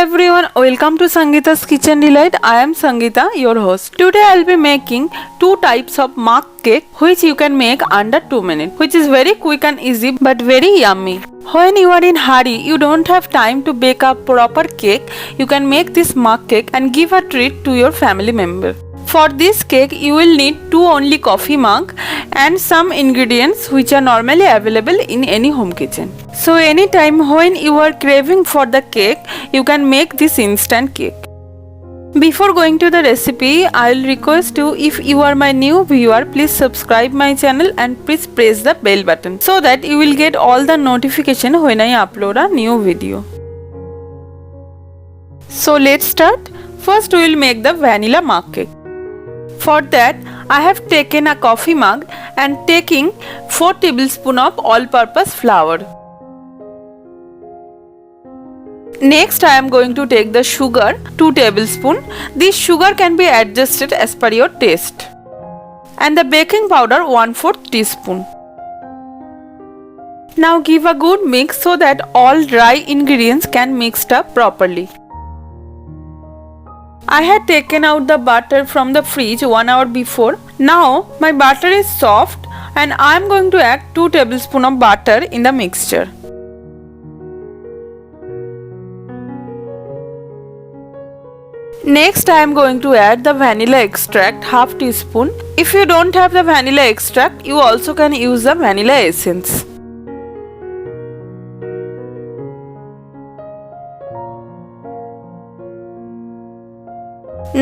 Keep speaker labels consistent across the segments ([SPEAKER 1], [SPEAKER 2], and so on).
[SPEAKER 1] everyone, welcome to Sangeeta's Kitchen Delight. I am Sangeeta, your host. Today I'll be making two types of mug cake which you can make under 2 minutes, which is very quick and easy but very yummy. When you are in hurry, you don't have time to bake a proper cake, you can make this mug cake and give a treat to your family member. For this cake, you will need two only coffee mug and some ingredients which are normally available in any home kitchen. So anytime when you are craving for the cake, you can make this instant cake. Before going to the recipe, I will request you, if you are my new viewer, please subscribe my channel and please press the bell button so that you will get all the notification when I upload a new video. So let's start. First we will make the vanilla mug cake. For that, I have taken a coffee mug and taking 4 tablespoons of all-purpose flour. Next, I am going to take the sugar 2 tablespoons. This sugar can be adjusted as per your taste. And the baking powder 1/4 teaspoon. Now give a good mix so that all dry ingredients can mixed up properly. I had taken out the butter from the fridge 1 hour before. Now my butter is soft and I am going to add 2 tablespoons of butter in the mixture. Next I am going to add the vanilla extract 1/2 teaspoon. If you don't have the vanilla extract, you also can use the vanilla essence.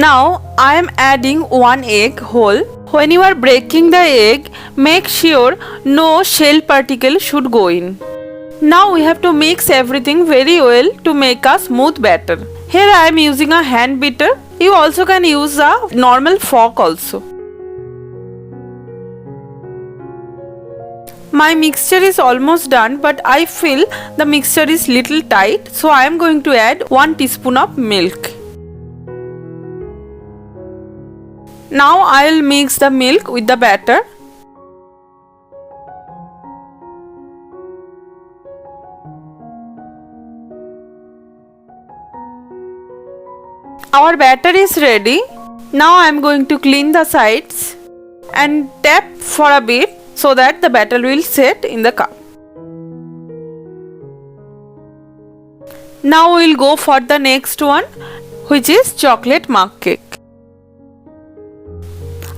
[SPEAKER 1] Now I am adding 1 egg whole. When you are breaking the egg, make sure no shell particle should go in. Now we have to mix everything very well to make a smooth batter. Here I am using a hand beater. You also can use a normal fork also. My mixture is almost done, but I feel the mixture is little tight, so I am going to add 1 teaspoon of milk. Now I will mix the milk with the batter. Our batter is ready. Now I am going to clean the sides and tap for a bit so that the batter will set in the cup. Now we will go for the next one, which is chocolate mug cake.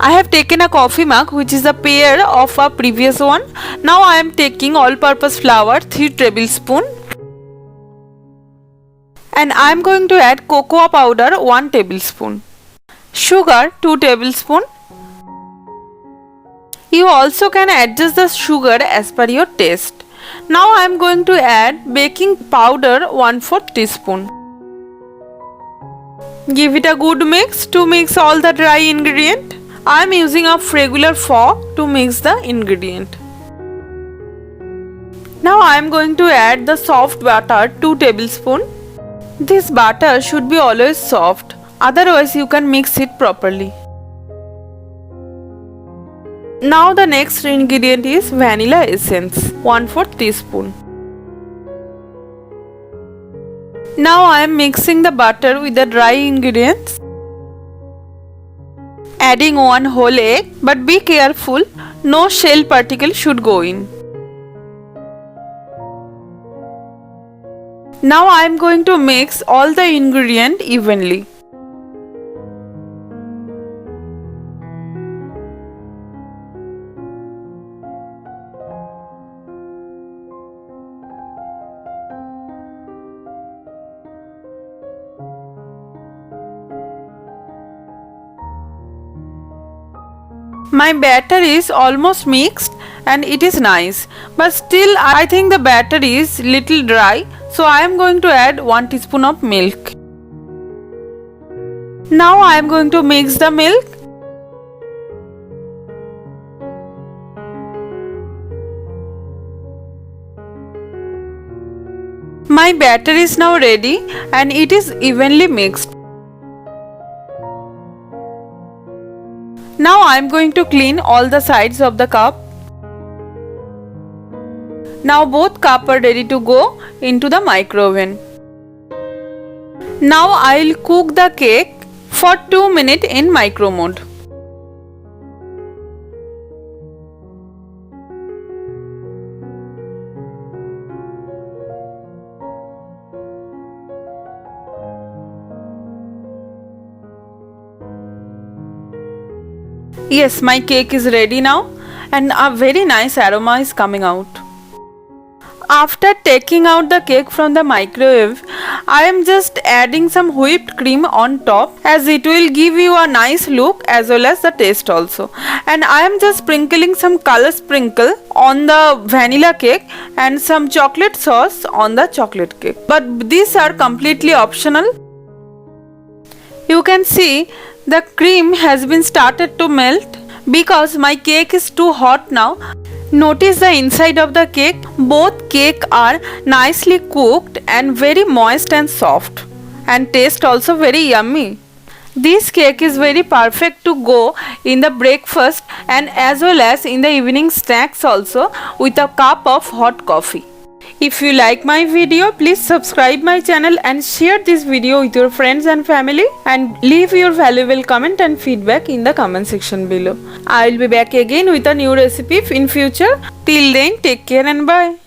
[SPEAKER 1] I have taken a coffee mug which is a pair of a previous one. Now I am taking all-purpose flour 3 tablespoons and I am going to add cocoa powder 1 tablespoon, sugar 2 tablespoons. You also can adjust the sugar as per your taste. Now I am going to add baking powder 1/4 teaspoon. Give it a good mix to mix all the dry ingredient. I am using a regular fork to mix the ingredient. Now I am going to add the soft butter 2 tablespoons. This butter should be always soft, otherwise you can mix it properly. Now the next ingredient is vanilla essence 1/4 teaspoon. Now I am mixing the butter with the dry ingredients. Adding 1 whole egg, but be careful, no shell particle should go in. Now I am going to mix all the ingredient evenly. My batter is almost mixed and it is nice, but still I think the batter is little dry, so I am going to add 1 teaspoon of milk. Now I am going to mix the milk. My batter is now ready and it is evenly mixed. Now I am going to clean all the sides of the cup. Now both cups are ready to go into the micro oven. Now I'll cook the cake for 2 minutes in micro mode. Yes, my cake is ready now and a very nice aroma is coming out. After taking out the cake from the microwave, I am just adding some whipped cream on top as it will give you a nice look as well as the taste also. And I am just sprinkling some color sprinkle on the vanilla cake and some chocolate sauce on the chocolate cake. But these are completely optional. You can see the cream has been started to melt because my cake is too hot now. Notice the inside of the cake. Both cake are nicely cooked and very moist and soft and taste also very yummy. This cake is very perfect to go in the breakfast and as well as in the evening snacks also with a cup of hot coffee. If you like my video, please subscribe my channel and share this video with your friends and family and leave your valuable comment and feedback in the comment section below. I will be back again with a new recipe in future. Till then, take care and bye.